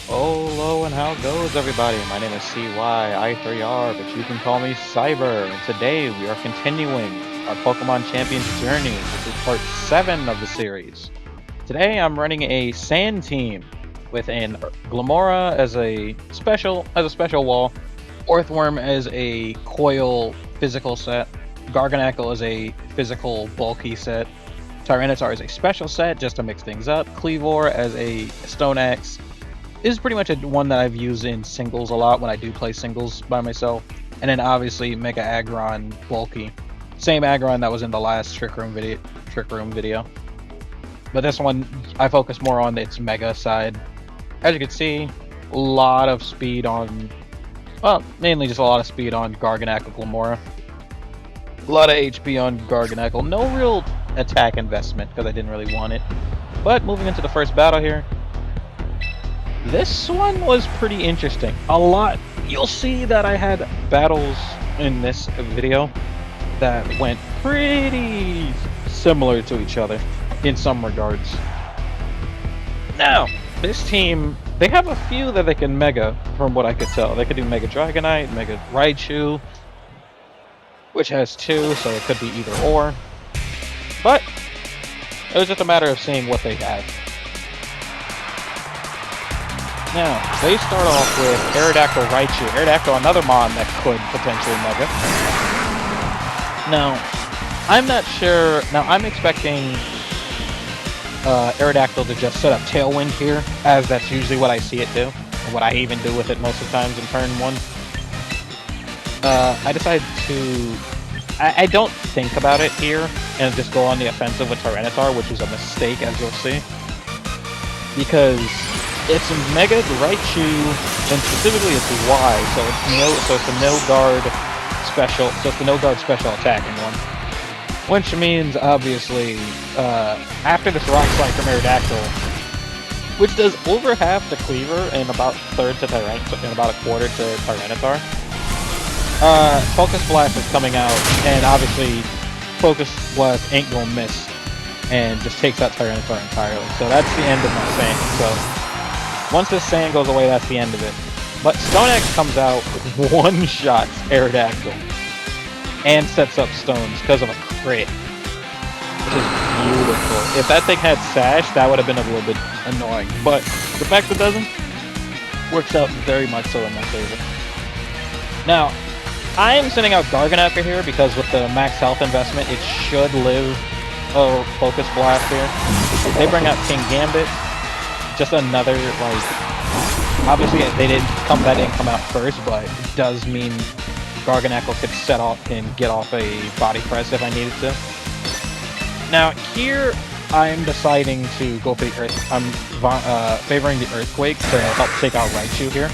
Hello and how goes everybody? My name is CYI3R, but you can call me Cyber. And today we are continuing our Pokemon Champions journey. This is part 7 of the series. Today I'm running a Sand team with an Glamora as a special wall, Earthworm as a coil physical set, Garganacl as a physical bulky set, Tyranitar as a special set just to mix things up, Cleavor as a Stone Axe. This is pretty much one that I've used in singles a lot when I do play singles by myself. And then obviously Mega Aggron bulky. Same Aggron that was in the last Trick Room video. But this one I focus more on its Mega side. As you can see, a lot of speed on, well, mainly just a lot of speed on Garganacl Glamora. A lot of HP on Garganacl. No real attack investment because I didn't really want it. But moving into the first battle here. This one was pretty interesting. You'll see that I had battles in this video that went pretty similar to each other in some regards. Now, this team, they have a few that they can Mega, from what I could tell. They could do Mega Dragonite, Mega Raichu, which has 2, so it could be either or. But it was just a matter of seeing what they had. Now, they start off with Aerodactyl Raichu. Aerodactyl, another Mon that could potentially Mega. Now, I'm not sure. Now, I'm expecting Aerodactyl to just set up Tailwind here, as that's usually what I see it do, and what I even do with it most of the times in turn 1. I decided to... I don't think about it here, and just go on the offensive with Tyranitar, which was a mistake, as you'll see. Because... it's a Mega Raichu, and specifically it's Y, so it's a no guard special. So it's the no guard special attacking one, which means obviously after this Rock Slide from Aerodactyl, which does over half the Cleaver and about third to Tyranitar, and about a quarter to Tyranitar. Focus Blast is coming out, and obviously Focus Blast ain't gonna miss, and just takes out Tyranitar entirely. So that's the end of my Sand. So. Once this Sand goes away, that's the end of it. But Stone Axe comes out, one-shots Aerodactyl, and sets up Stones because of a crit. Which is beautiful. If that thing had Sash, that would have been a little bit annoying. But the fact it doesn't, works out very much so in my favor. Now, I am sending out Garganacl here because with the max health investment, it should live a Focus Blast here. They bring out King Gambit. Just another, like, obviously that didn't come out first, but it does mean Garganacl could set off and get off a body press if I needed to. Now here, I'm deciding to go for the Earth. I'm favoring the Earthquake to help take out Raichu here.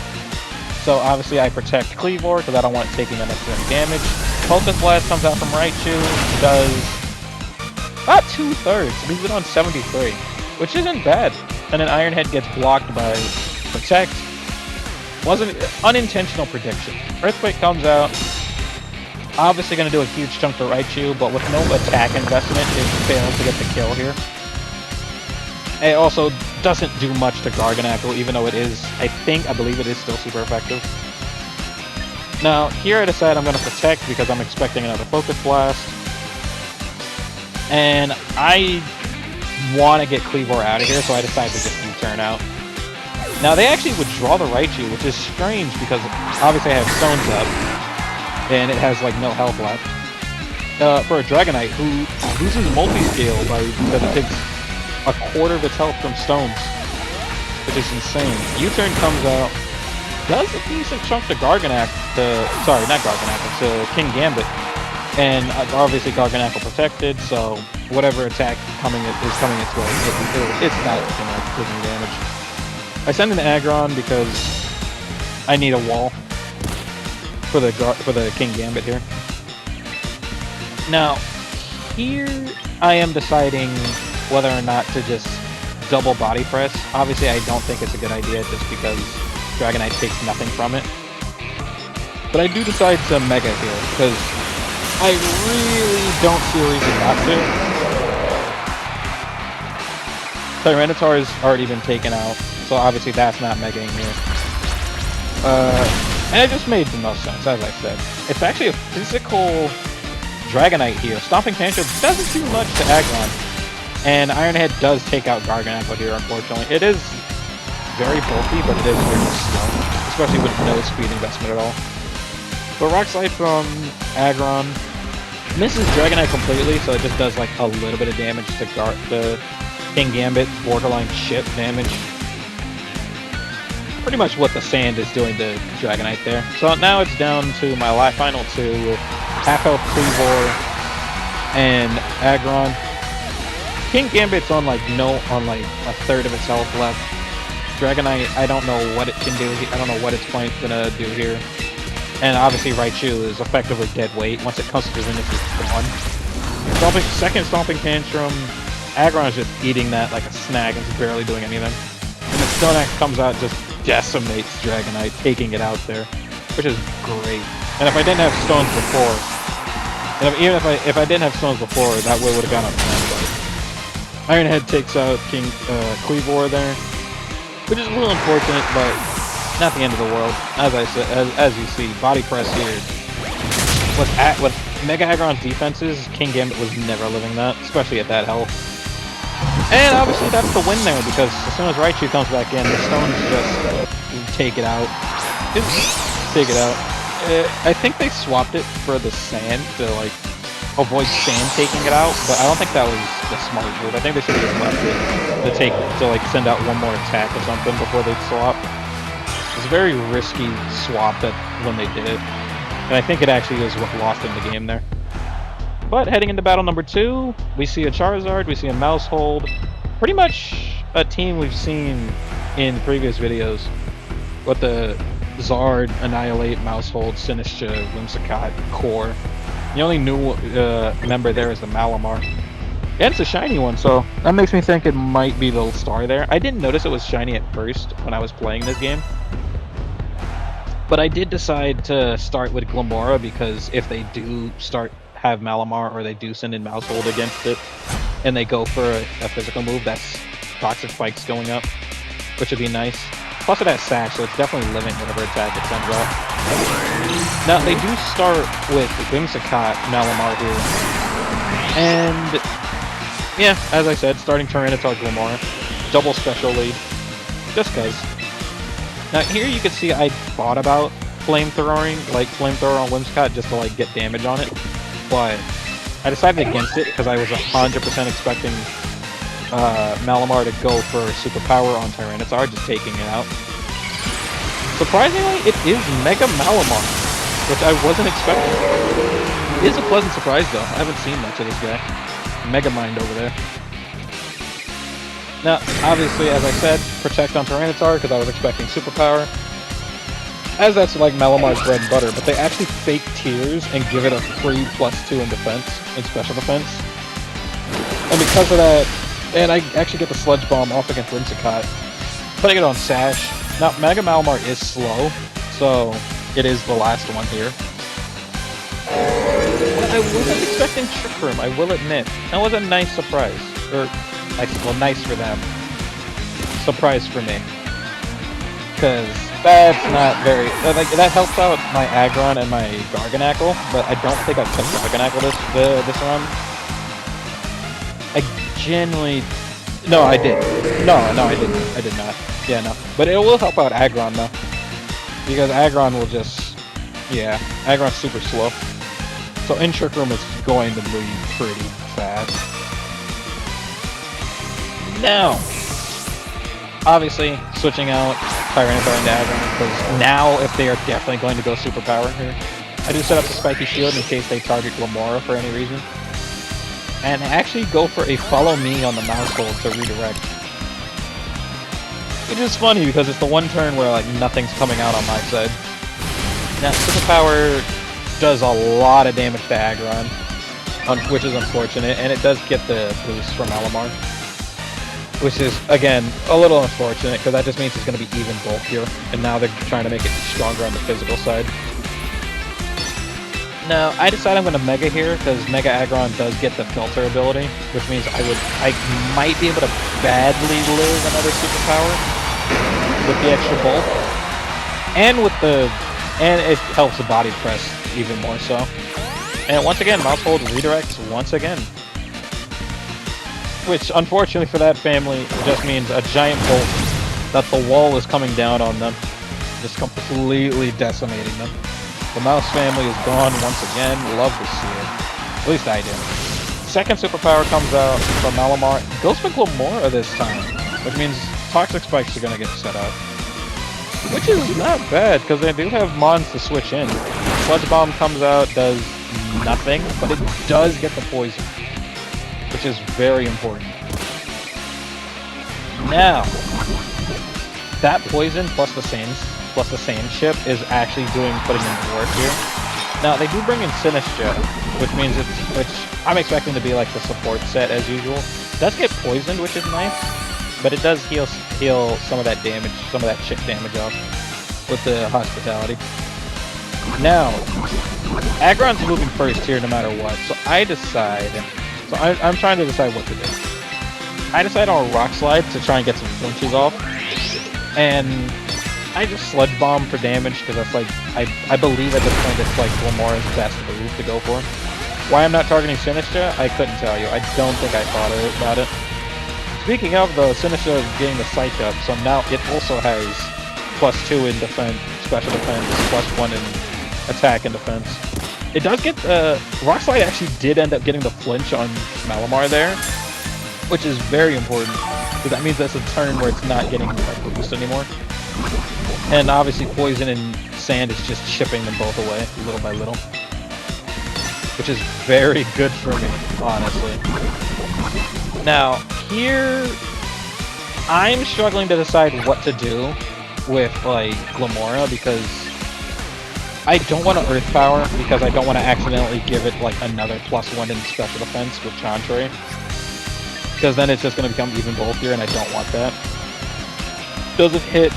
So obviously I protect Cleavor because I don't want it taking unnecessary damage. Focus Blast comes out from Raichu, does about 2/3, leaves it on 73, which isn't bad. And then Iron Head gets blocked by Protect. Wasn't unintentional prediction. Earthquake comes out. Obviously going to do a huge chunk for Raichu, but with no attack investment, it fails to get the kill here. It also doesn't do much to Garganacl, even though it is, I believe it is still super effective. Now, here I decide I'm going to Protect because I'm expecting another Focus Blast. And I want to get Cleavor out of here, so I decided to just U-turn out. Now, they actually withdraw the Raichu, which is strange because obviously I have Stones up, and it has, like, no health left. For a Dragonite, who loses multi-scale because it takes a quarter of its health from Stones, which is insane. U-turn comes out, does a decent chunk to Garganacl, sorry, not Garganacl, to King Gambit. And obviously Garganacl protected, so whatever attack is coming its way, it's not taking damage. I send an Aggron because I need a wall for the King Gambit here. Now, here I am deciding whether or not to just double body press. Obviously I don't think it's a good idea just because Dragonite takes nothing from it. But I do decide to Mega here because I really don't see a reason not to. Tyranitar has already been taken out. so obviously that's not megaing here. And it just made the most sense, as I said. It's actually a physical Dragonite here. Stomping Tantrum doesn't do much to Aggron, and Ironhead does take out Garganacl here, unfortunately. It is very bulky, but it is very slow, especially with no speed investment at all. But Rock Slide from Aggron misses Dragonite completely, so it just does like a little bit of damage to the King Gambit, borderline chip damage. Pretty much what the sand is doing to Dragonite there. So now it's down to my final two with half health Cleavor and Aggron. King Gambit's on like a third of its health left. Dragonite, I don't know what it can do. I don't know what its point's gonna do here. And obviously Raichu is effectively dead weight. Once it comes to Zenith, it's gone. Second Stomping Tantrum. Aggron is just eating that like a snag and is barely doing anything. And the Stone Axe comes out, just decimates Dragonite, taking it out there, which is great. And if I didn't have stones before, even if I didn't have stones before, that would have gone up to that. Ironhead takes out King Cleavor there, which is a little unfortunate, but not the end of the world. As I said, as you see, body press here. With Mega Aggron's defenses, King Gambit was never living that, especially at that health. And obviously that's the win there, because as soon as Raichu comes back in, the stones just take it out. Take it out. I think they swapped it for the sand to like avoid sand taking it out, but I don't think that was the smart move. I think they should have just left it to like send out one more attack or something before they swap. It's a very risky swap when they did it, and I think it actually is what lost them the game there. But heading into battle number 2, we see a Charizard, we see a Maushold. Pretty much a team we've seen in previous videos. With the Zard, Annihilate, Maushold, Sinistcha, Whimsicott, Core. The only new member there is the Malamar. And it's a shiny one, so that makes me think it might be the star there. I didn't notice it was shiny at first when I was playing this game. But I did decide to start with Glimmora because if they do have Malamar, or they do send in Maushold against it, and they go for a physical move, that's Toxic Spikes going up, which would be nice. Plus it has Sash, so it's definitely living whatever attack it sends out. Now, they do start with Whimsicott Malamar here. And, yeah, as I said, starting Tyranitar Glimmora, double Special Lead, just cuz. Now, here you can see I thought about Flamethrower on Whimsicott just to, like, get damage on it. But I decided against it because I was 100% expecting Malamar to go for Superpower on Tyranitar, just taking it out. Surprisingly, it is Mega Malamar, which I wasn't expecting. It is a pleasant surprise, though. I haven't seen much of this guy. Mega Mind over there. Now, obviously, as I said, Protect on Tyranitar because I was expecting Superpower. As that's like Malamar's bread and butter, but they actually fake Tears and give it a free +2 in defense, in special defense. And because of that, and I actually get the Sludge Bomb off against Whimsicott, putting it on Sash. Now, Mega Malamar is slow, so it is the last one here. But I wasn't expecting Trick Room, I will admit. That was a nice surprise. Well, nice for them. Surprise for me. Because that's not very... that helps out my Aggron and my Garganacl, but I don't think I took Garganacl this run. I genuinely... No, I did. No, I didn't. I did not. Yeah, no. But it will help out Aggron, though. Because Aggron will just... Yeah, Aggron's super slow. So in Trick Room, it's going to move pretty fast. Now, obviously, switching out Tyranitar and Aggron, because now if they are definitely going to go Superpower here, I do set up the Spiky Shield in case they target Glimmora for any reason. And actually go for a Follow Me on the Maushold to redirect. Which is funny because it's the one turn where like nothing's coming out on my side. Now, Superpower does a lot of damage to Aggron, which is unfortunate, and it does get the boost from Malamar. Which is, again, a little unfortunate, because that just means it's going to be even bulkier, and now they're trying to make it stronger on the physical side. Now, I decided I'm going to Mega here, because Mega Aggron does get the Filter ability, which means I might be able to badly live another Superpower, with the extra bulk, and it helps the body press even more so. And once again, mouse hold redirects once again. Which, unfortunately for that family, just means a giant bolt that the wall is coming down on them, just completely decimating them. The mouse family is gone once again. Love to see it. At least I do. Second superpower comes out from Malamar. Goes for Glamora this time, which means Toxic Spikes are going to get set up. Which is not bad, because they do have Mons to switch in. Sludge Bomb comes out, does nothing, but it does get the poison, which is very important. Now, that poison plus the sand chip is actually putting in work here. Now they do bring in Sinistra, which means which I'm expecting to be like the support set as usual. It does get poisoned, which is nice, but it does heal some of that damage, some of that chip damage off with the hospitality. Now, Aggron's moving first here no matter what, so I'm trying to decide what to do. I decide on a Rock Slide to try and get some flinches off, and I just Sludge Bomb for damage because that's like, I believe at this point it's like Glamora's best move to go for. Why I'm not targeting Sinistra, I couldn't tell you. I don't think I thought about it. Speaking of, though, Sinistra is getting the Psych up, so now it also has +2 in defense, special defense, +1 in attack and defense. It does get Rock Slide actually did end up getting the flinch on Malamar there, which is very important, because that means that's a turn where it's not getting a boost anymore. And obviously Poison and Sand is just chipping them both away, little by little. Which is very good for me, honestly. Now, here, I'm struggling to decide what to do with, like, Glamora, because I don't want to Earth Power, because I don't want to accidentally give it, like, another +1 in special defense with Chantray. Because then it's just going to become even bulkier, and I don't want that. Doesn't hit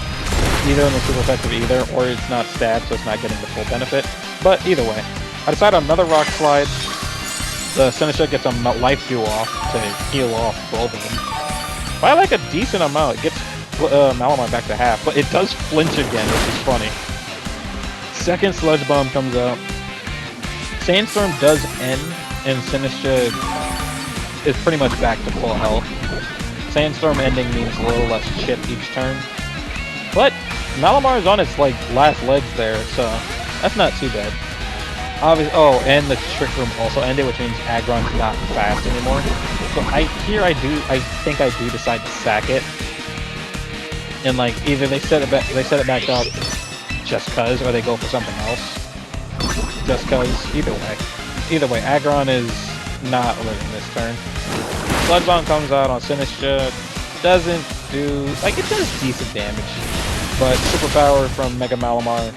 either in the super effective either, or it's not stabbed, so it's not getting the full benefit. But either way, I decide on another Rock Slide. The Sinistra gets a Life Dew off to heal off both of them. By like a decent amount, it gets Malamar back to half, but it does flinch again, which is funny. Second Sludge Bomb comes out. Sandstorm does end, and Sinistra is pretty much back to full health. Sandstorm ending means a little less chip each turn. But Malamar is on its like last legs there, so that's not too bad. Oh, and the Trick Room also ended, which means Aggron's not fast anymore. So I think I do decide to sack it. And like either they set it back up just cause, or they go for something else. Just cause, either way, Aggron is not living this turn. Sludge Bomb comes out on Sinistra, doesn't do, like, it does decent damage, but superpower from Mega Malamar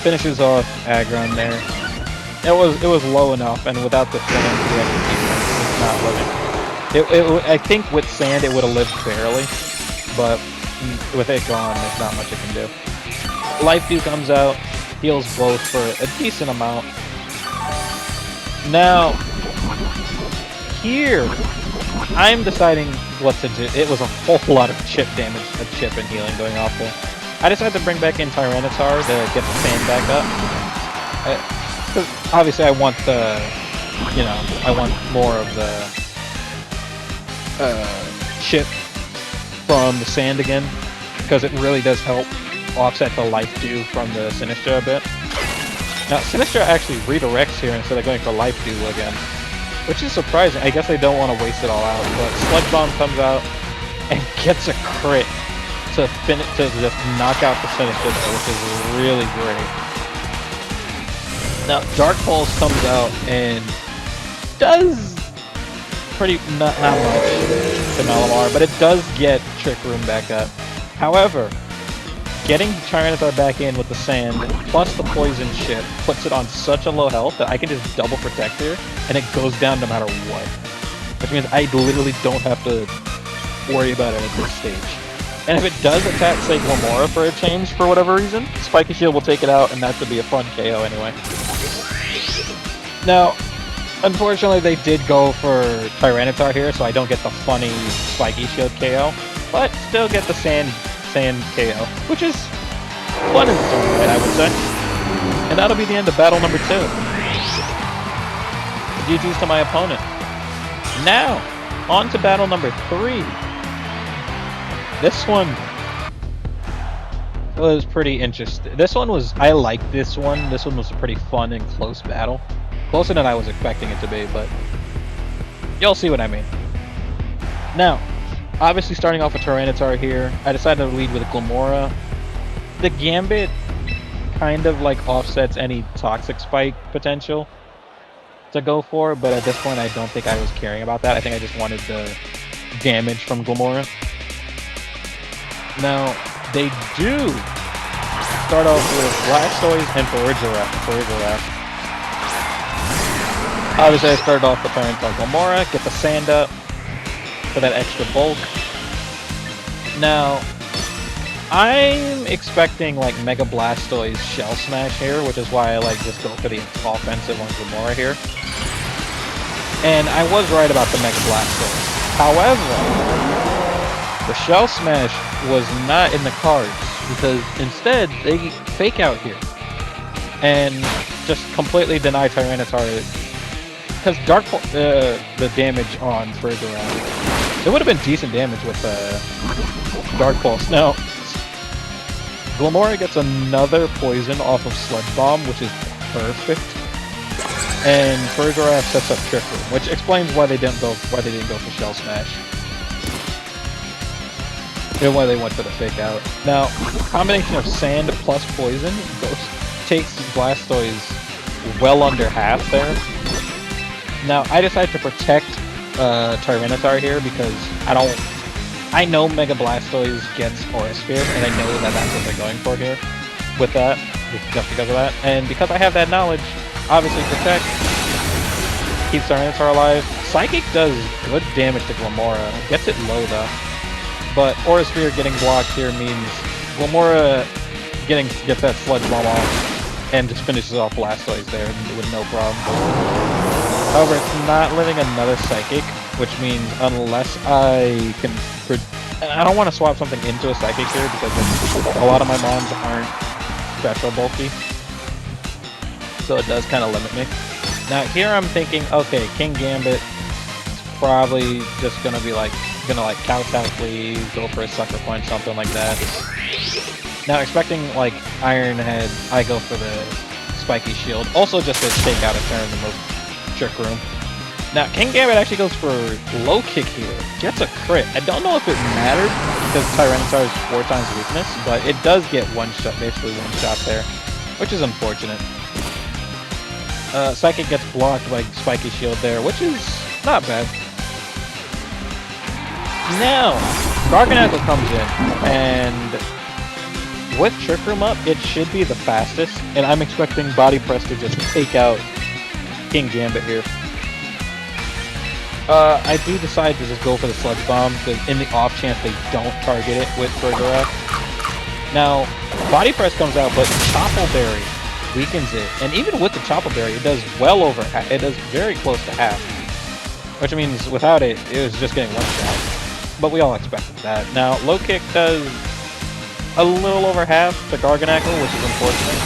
finishes off Aggron there. It was low enough, and without the Sand, it's not living. I think with Sand it would have lived barely, but with it gone, there's not much it can do. Life Dew comes out, heals both for a decent amount. Now, here, I'm deciding what to do. It was a whole lot of chip damage, chip and healing going off there. I decided to bring back in Tyranitar to get the Sand back up. Because obviously I want the, I want more of the chip from the Sand again, because it really does help offset the Life Dew from the Sinistra a bit. Now, Sinistra actually redirects here instead of going for Life Dew again, which is surprising. I guess they don't want to waste it all out, but Sludge Bomb comes out and gets a crit to just knock out the Sinistra, which is really great. Now, Dark Pulse comes out and does not much to Malamar, but it does get Trick Room back up. However, getting Tyranitar back in with the Sand, plus the Poison chip, puts it on such a low health that I can just double protect here, and it goes down no matter what. Which means I literally don't have to worry about it at this stage. And if it does attack, say, Glamora for a change for whatever reason, Spiky Shield will take it out, and that should be a fun KO anyway. Now, unfortunately, they did go for Tyranitar here, so I don't get the funny Spiky Shield KO, but still get the Sand Sand KO, which is fun in its own way, I would say. And that'll be the end of battle number 2. GG's to my opponent. Now, on to battle number 3. This one was pretty interesting. I liked this one. This one was a pretty fun and close battle. Closer than I was expecting it to be, but you'll see what I mean. Now, obviously starting off with Tyranitar here, I decided to lead with a Glimmora. The Gambit kind of like offsets any Toxic Spike potential to go for, but at this point I don't think I was caring about that. I think I just wanted the damage from Glimmora. Now, they do start off with Blastoise and Farigiraf. Obviously I started off with Tyranitar Glimmora, get the Sand up for that extra bulk. Now, I'm expecting like Mega Blastoise Shell Smash here, which is why I like just go for the offensive on Glimmora here. And I was right about the Mega Blastoise. However, the Shell Smash was not in the cards, because instead they Fake Out here and just completely deny Tyranitar. Because the damage on Farigiraf, it would have been decent damage with Dark Pulse. Now, Glimmora gets another poison off of Sludge Bomb, which is perfect. And Farigiraf sets up Trick Room, which explains why they didn't go for Shell Smash. And why they went for the Fake Out. Now, combination of Sand plus Poison takes Blastoise well under half there. Now, I decided to protect Tyranitar here because I know Mega Blastoise gets Aura Sphere, and I know that that's what they're going for here with that, just because of that. And because I have that knowledge, obviously Protect keeps Tyranitar alive. Psychic does good damage to Glimmora, gets it low though. But Aura Sphere getting blocked here means Glimmora gets that Sludge Bomb off and just finishes off Blastoise there with no problem. However, it's not living another Psychic, which means unless I can... I don't want to swap something into a Psychic here because a lot of my mons aren't special bulky. So it does kind of limit me. Now here I'm thinking, okay, King Gambit is probably just going to be like, kowtow please, go for a Sucker Punch, something like that. Now expecting like Iron Head, I go for the Spiky Shield. Also just to take out a turn and move Trick Room. Now, King Gambit actually goes for Low Kick here. Gets a crit. I don't know if it matters because Tyranitar is 4 times weakness, but it does get basically one shot there, which is unfortunate. Psychic gets blocked by Spiky Shield there, which is not bad. Now, Garganacl comes in, and with Trick Room up, it should be the fastest, and I'm expecting Body Press to just take out King Gambit here. I do decide to just go for the Sludge Bomb in the off chance they don't target it with Farigiraf. Now, Body Press comes out, but Chople Berry weakens it, and even with the Chople Berry, it does well over half. It does very close to half, which means without it, it was just getting one shot. But we all expected that. Now, Low Kick does a little over half to Garganacl, which is unfortunate,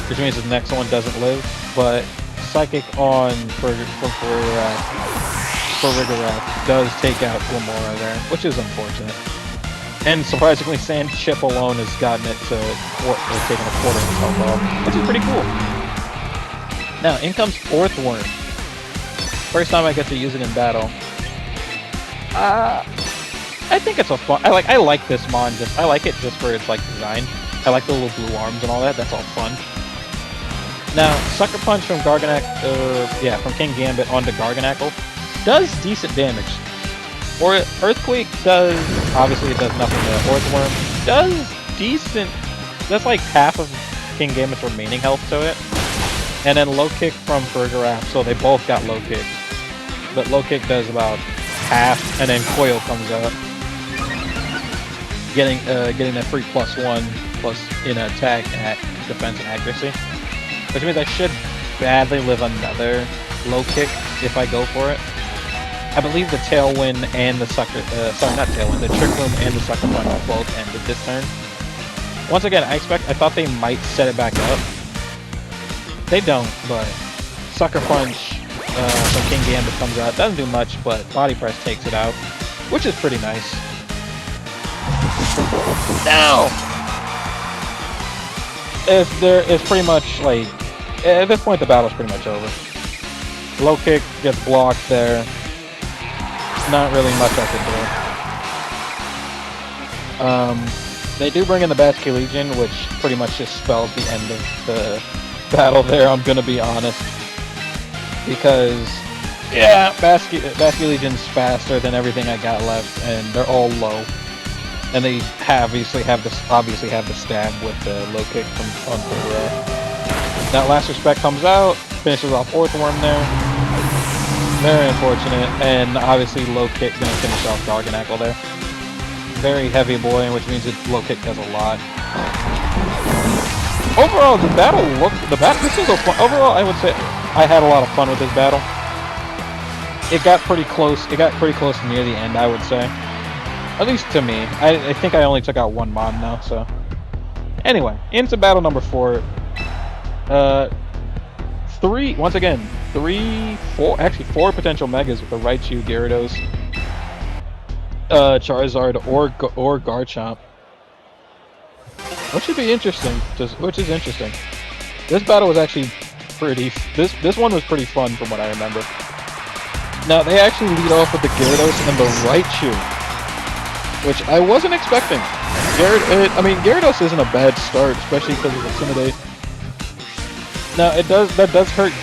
which means the next one doesn't live, but Psychic on Farigiraf does take out Glimmora there, which is unfortunate. And surprisingly, Sand Chip alone has gotten it to taking a quarter of its health off, which is pretty cool. Now, in comes Orthworm. First time I get to use it in battle. I think it's a fun. I like this mon. I like it just for its like design. I like the little blue arms and all that. That's all fun. Now, Sucker Punch from from King Gambit onto Garganacl does decent damage. Or Earthquake does, obviously it does nothing to Orthworm, does decent, that's like half of King Gambit's remaining health to it. And then Low Kick from Farigiraf, so they both got Low Kick. But Low Kick does about half, and then Coil comes out. Getting that free +1 plus in attack, defense, and accuracy. Which means I should badly live another Low Kick if I go for it. I believe the Tailwind and the Sucker, sorry, not Tailwind, the Trick Room and the Sucker Punch both ended this turn. Once again, I thought they might set it back up. They don't, but Sucker Punch from King Gambit comes out. Doesn't do much, but Body Press takes it out, which is pretty nice. Now, it's pretty much like, at this point the battle's pretty much over. Low kick gets blocked there. Not really much I can do. They do bring in the Basque Legion, which pretty much just spells the end of the battle there, I'm gonna be honest. Because, yeah, Basque Legion's faster than everything I got left, and they're all low. And they obviously have the stab with the low kick from on That Last Respect comes out, finishes off Orthworm there. Very unfortunate, and obviously low kick gonna finish off Garganackle there. Very heavy boy, which means its low kick does a lot. Overall, this is a fun, overall I would say I had a lot of fun with this battle. It got pretty close near the end, I would say. At least to me. I think I only took out one Mon though, so. Anyway, into battle number 4. Four potential Megas with the Raichu, Gyarados, Charizard, or Garchomp. Which should be interesting, which is interesting. This battle was actually this one was pretty fun from what I remember. Now, they actually lead off with the Gyarados and the Raichu, which I wasn't expecting. Gyarados isn't a bad start, especially because of Intimidate. Now, that does hurt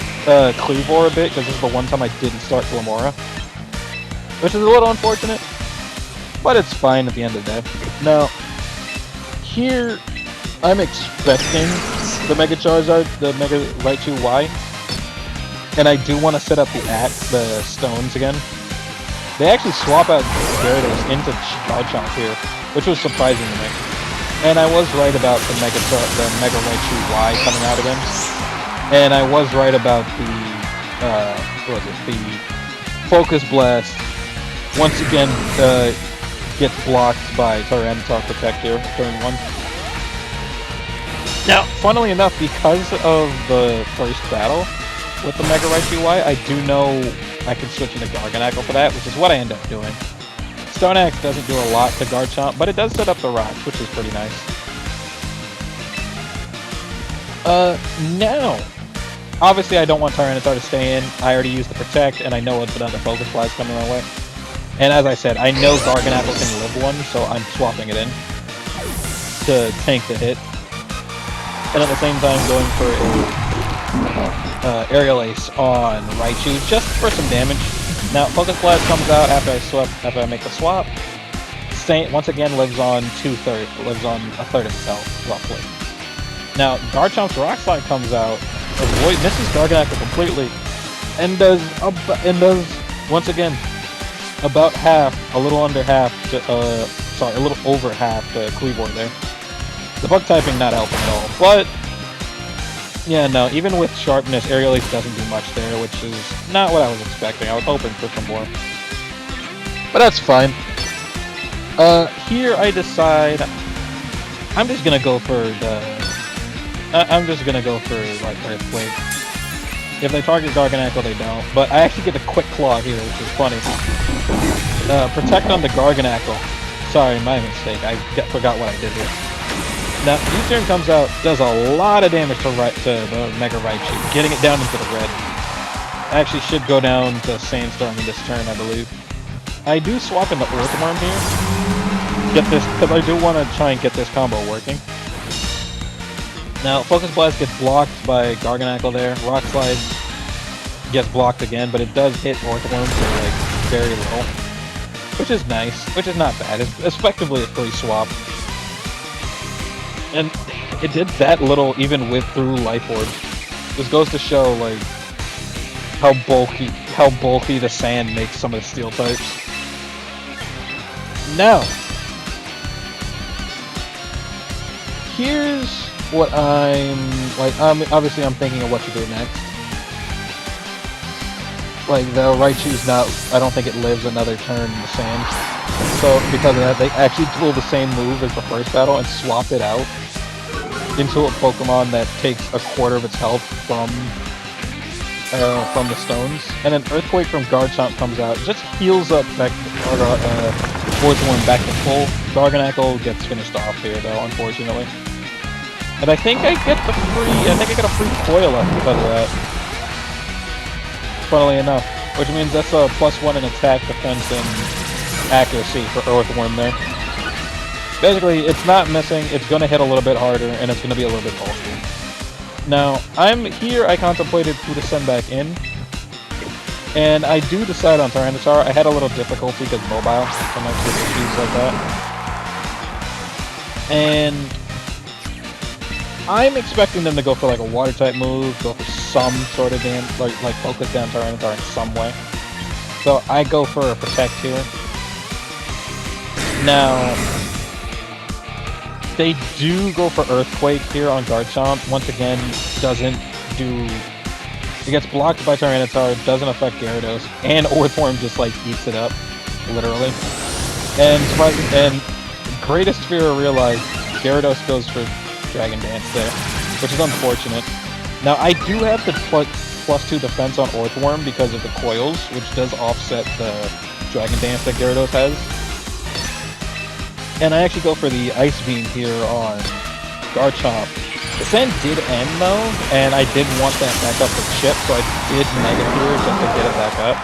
Cleavor a bit, because this is the one time I didn't start Glamora, which is a little unfortunate, but it's fine at the end of the day. Now, here, I'm expecting the Mega Charizard, the Mega Raichu Y, and I do want to set up the stones again. They actually swap out Gyarados into Garchomp here, which was surprising to me. And I was right about the Mega Raichu Y coming out again. And I was right about the Focus Blast once again gets blocked by Tyranitar Protect here, turn 1. Now, funnily enough, because of the first battle with the Mega Raichu Y, I do know I can switch into Garganackle for that, which is what I end up doing. Stone Axe doesn't do a lot to Garchomp, but it does set up the rocks, which is pretty nice. Now, obviously I don't want Tyranitar to stay in. I already used the Protect, and I know another Focus Blast coming my way. And as I said, I know Garganackle can live one, so I'm swapping it in to tank the hit. And at the same time going for a Aerial Ace on Raichu, just for some damage. Now, Focus Blast comes out after I make the swap. Once again lives on a third of its health, roughly. Now, Garchomp's Rock Slide comes out, misses Garganackle completely, and does once again about half, a little over half to Cleavor there. The bug typing not helping at all, but yeah, no, even with sharpness, Aerial Ace doesn't do much there, which is not what I was expecting. I was hoping for some more, but that's fine. Here I decide I'm just gonna go for like Earthquake. If they target Garganackle, they don't. But I actually get a Quick Claw here, which is funny. Protect on the Garganackle. Sorry, my mistake. I forgot what I did here. Now, U-turn comes out, does a lot of damage to the Mega Raichu, getting it down into the red. Actually should go down to Sandstorm in this turn, I believe. I do swap into Orthworm here. Get this, because I do want to try and get this combo working. Now, Focus Blast gets blocked by Garganackle there. Rock Slide gets blocked again, but it does hit Orthworm for like very little. Which is nice, which is not bad. It's effectively a free swap. And it did that little even through Life Orb. This goes to show like how bulky the sand makes some of the steel types. Now, here's what obviously I'm thinking of what to do next. like, the Raichu's not, I don't think it lives another turn in the sand. So, because of that, they actually pull the same move as the first battle and swap it out into a Pokemon that takes a quarter of its health from the stones. And then Earthquake from Garchomp comes out, just heals up back Orthworm back to full. Garganacl gets finished off here, though, unfortunately. And I think I get a free coil up because of that. Funnily enough. Which means that's a +1 in attack, defense, and accuracy for Earthworm there. Basically, it's not missing, it's gonna hit a little bit harder, and it's gonna be a little bit bulkier. Now, I contemplated who to send back in. And I do decide on Tyranitar. I had a little difficulty because mobile, sometimes with issues like that. And I'm expecting them to go for like a water type move, go for some sort of like focus down Tyranitar in some way. So I go for a Protect here. Now, they do go for Earthquake here on Garchomp. Once again, it gets blocked by Tyranitar, doesn't affect Gyarados, and Orthworm just like eats it up, literally. And greatest fear realized, Gyarados goes for Dragon Dance there, which is unfortunate. Now I do have the +2 defense on Orthworm because of the coils, which does offset the Dragon Dance that Gyarados has. And I actually go for the Ice Beam here on Garchomp. The sand did end though, and I did want that back up with Chip, so I did Mega here just to get it back up.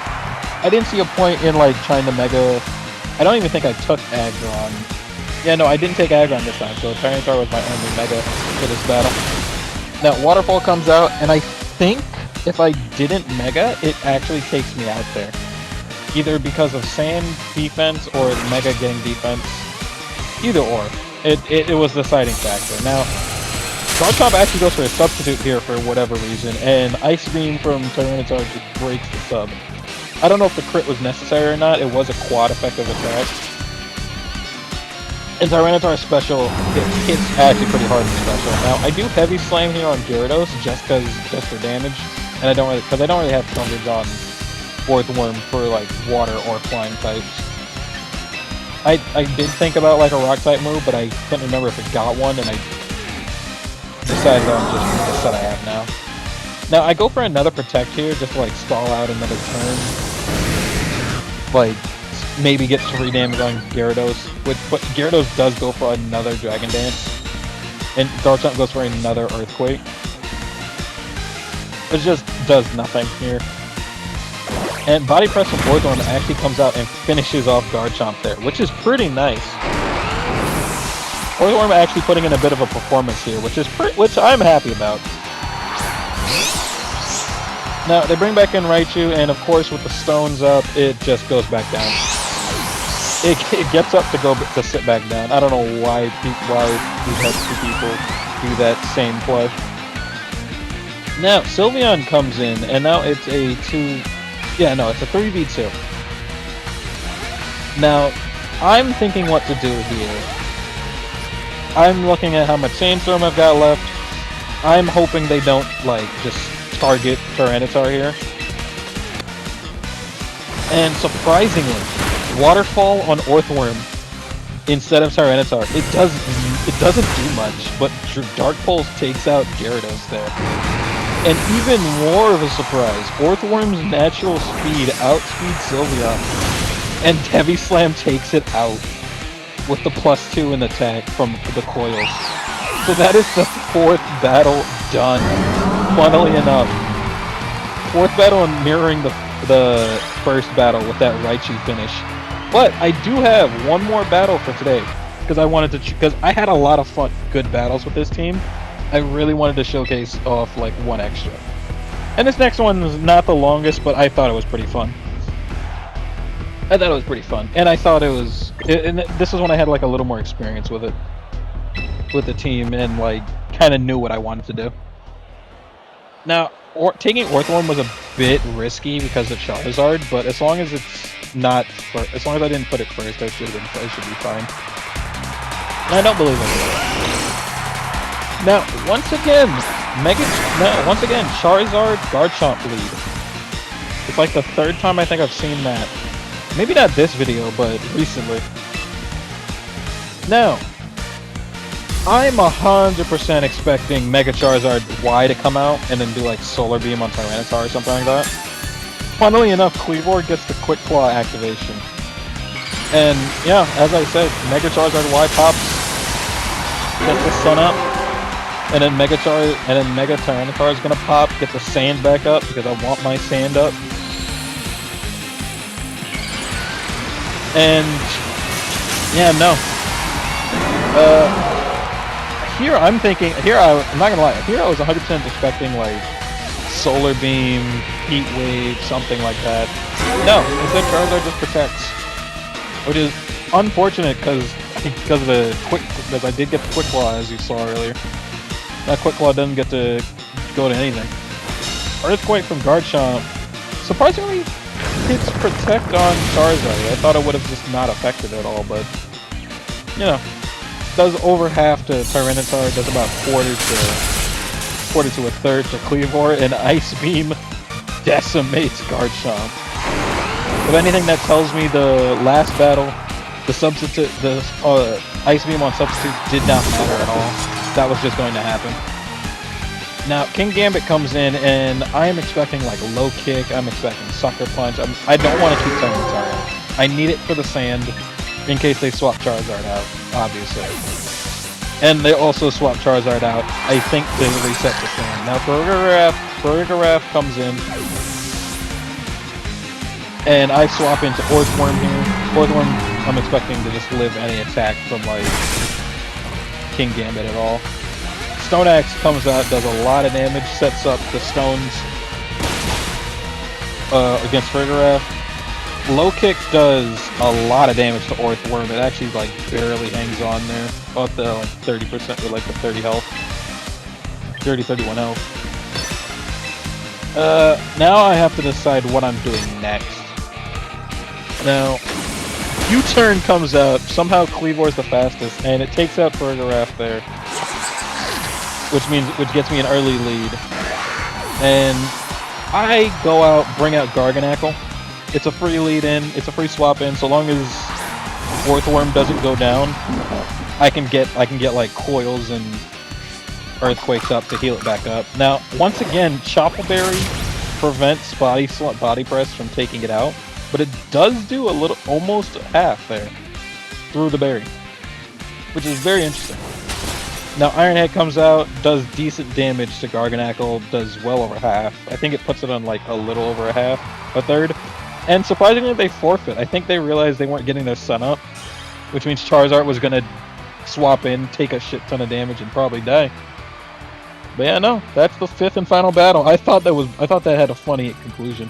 I didn't see a point in like trying to Mega. I don't even think I took Aggron. Yeah, no, I didn't take Aggron this time, so Tyranitar was my only Mega for this battle. Now, Waterfall comes out, and I think if I didn't Mega, it actually takes me out there. Either because of Sand defense or Mega getting defense. Either or. It was the deciding factor. Now, Garchomp actually goes for a substitute here for whatever reason, and Ice Beam from Tyranitar just breaks the sub. I don't know if the crit was necessary or not, it was a quad effective attack. And Tyranitar's special hits actually pretty hard in special. Now, I do Heavy Slam here on Gyarados just for damage, and I don't really have coverage on Orthworm for like water or flying types. I did think about like a rock type move, but I couldn't remember if it got one, and I decided on just the set I have now. Now I go for another Protect here, just to like stall out another turn. Like maybe get 3 damage on Gyarados. But Gyarados does go for another Dragon Dance, and Garchomp goes for another Earthquake. It just does nothing here. And Body Press from Orthworm actually comes out and finishes off Garchomp there, which is pretty nice. Orthworm actually putting in a bit of a performance here, which I'm happy about. Now, they bring back in Raichu, and of course with the stones up, it just goes back down. It gets up to sit back down. I don't know why we've had 2 people do that same play. Now, Sylveon comes in, and now it's a 3v2. Now, I'm thinking what to do here. I'm looking at how much Sandstorm I've got left. I'm hoping they don't, like, just target Tyranitar here. And surprisingly, Waterfall on Orthworm instead of Tyranitar. It doesn't do much, but Dark Pulse takes out Gyarados there. And even more of a surprise, Orthworm's natural speed outspeeds Sylveon, and Heavy Slam takes it out with the +2 in attack from the coils. So that is the 4th battle done, funnily enough. 4th battle and mirroring the first battle with that Raichu finish. But I do have one more battle for today, because I had a lot of good battles with this team. I really wanted to showcase off like one extra. And this next one is not the longest, but I thought it was pretty fun. And I thought and this is when I had like a little more experience with it. With the team, and like kind of knew what I wanted to do. Now, taking Orthworm was a bit risky because of Charizard, but as long as I didn't put it first, I should be fine. And I don't believe it. Now, once again, Charizard Garchomp lead. It's like the third time I think I've seen that. Maybe not this video, but recently. Now, I'm 100% expecting Mega Charizard Y to come out and then do like Solar Beam on Tyranitar or something like that. Funnily enough, Kleavor gets the Quick Claw activation. And yeah, as I said, Mega Charizard Y pops, gets the sun up, and then Mega Tyranitar is gonna pop, get the sand back up because I want my sand up. And yeah, no. Here I'm thinking, I'm not gonna lie, here I was 100% expecting like Solar Beam, Heat Wave, something like that. No, instead Charizard just protects. Which is unfortunate because of the because I did get the Quick Claw as you saw earlier. That Quick Claw doesn't get to go to anything. Earthquake from Garchomp surprisingly hits Protect on Charizard. I thought it would have just not affected it at all, but you know, does over half to Tyranitar, does about quarter to a third to Kleavor, and Ice Beam decimates Garchomp. If anything, that tells me the last battle, the Ice Beam on Substitute did not matter at all. That was just going to happen. Now, King Gambit comes in, and I am expecting like Low Kick, I'm expecting Sucker Punch. I don't want to keep Tyranitar out. I need it for the sand, in case they swap Charizard out, obviously. And they also swap Charizard out, I think, to reset the sand. Now, Farigiraf comes in, and I swap into Orthworm here. Orthworm, I'm expecting to just live any attack from, like, King Gambit at all. Stone Axe comes out, does a lot of damage, sets up the stones against Farigiraf. Low Kick does a lot of damage to Orthworm. It actually, like, barely hangs on there. About the, like, 30% with, like, the 30 health. 31 health. Now I have to decide what I'm doing next. Now, U-Turn comes out, somehow Kleavor's the fastest, and it takes out Farigiraf there. Which gets me an early lead. And I go out, bring out Garganacl. It's a free lead in, it's a free swap in, so long as Orthworm doesn't go down, I can get like coils and earthquakes up to heal it back up. Now, once again, Choppleberry prevents Body Press from taking it out, but it does do a little, almost half there, through the berry, which is very interesting. Now, Iron Head comes out, does decent damage to Garganacl, does well over half. I think it puts it on like a little over a third. And surprisingly, they forfeit. I think they realized they weren't getting their sun up, which means Charizard was gonna swap in, take a shit ton of damage, and probably die. But yeah, no, that's the 5th and final battle. I thought that had a funny conclusion.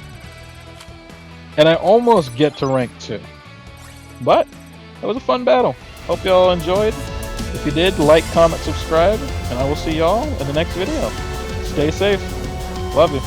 And I almost get to rank 2. But that was a fun battle. Hope y'all enjoyed. If you did, like, comment, subscribe, and I will see y'all in the next video. Stay safe. Love you.